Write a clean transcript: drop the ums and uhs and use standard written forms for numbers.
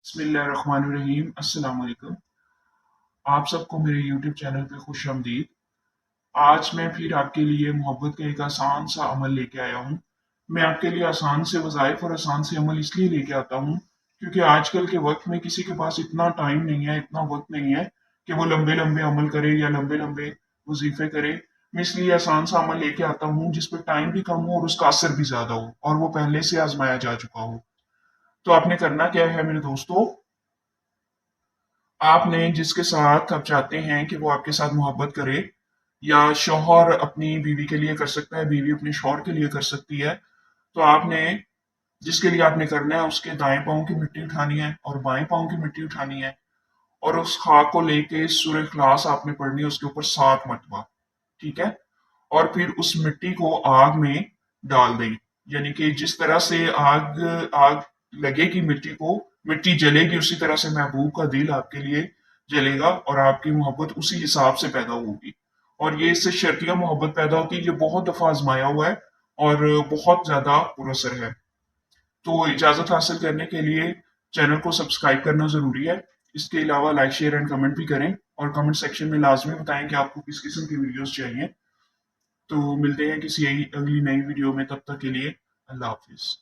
बिस्मिल्लाहिर्रहमानिर्रहीम। अस्सलाम वालेकुम। आप सबको मेरे यूट्यूब चैनल पे खुश आमदीद। आज मैं फिर आपके लिए मोहब्बत का एक आसान सा अमल लेके आया हूँ। मैं आपके लिए आसान से वज़ाइफ और आसान से अमल इसलिए लेके आता हूँ क्योंकि आजकल के वक्त में किसी के पास इतना टाइम नहीं है, इतना वक्त नहीं है कि वो लंबे लंबे अमल करे या लंबे लंबे वजीफे करे। मैं इसलिए आसान सा अमल लेके आता हूँ जिस पे टाइम भी कम हो और उसका असर भी ज्यादा हो और वो पहले से आजमाया जा चुका हो। तो आपने करना क्या है मेरे दोस्तों, आपने जिसके साथ आप चाहते हैं कि वो आपके साथ मोहब्बत करे, या शौहर अपनी बीवी के लिए कर सकता है, बीवी अपने शौहर के लिए कर सकती है, तो आपने जिसके लिए आपने करना है उसके दाएं पांव की मिट्टी उठानी है और बाएं पांव की मिट्टी उठानी है और उस खाक को लेके सूरह इखलास आपने पढ़नी है उसके ऊपर 7 मरतबा। ठीक है। और फिर उस मिट्टी को आग में डाल दें, यानी कि जिस तरह से आग आग लगेगी मिट्टी को, मिट्टी जलेगी, उसी तरह से महबूब का दिल आपके लिए जलेगा और आपकी मोहब्बत उसी हिसाब से पैदा होगी। और ये इससे शर्तिया मोहब्बत पैदा होती है। ये बहुत दफा आजमाया हुआ है और बहुत ज्यादा पुरअसर है। तो इजाजत हासिल करने के लिए चैनल को सब्सक्राइब करना जरूरी है। इसके अलावा लाइक शेयर एंड कमेंट भी करें और कमेंट सेक्शन में लाजमी बताएं कि आपको किस किस्म की वीडियोस चाहिए। तो मिलते हैं किसी अगली नई वीडियो में, तब तक के लिए अल्लाह हाफिज।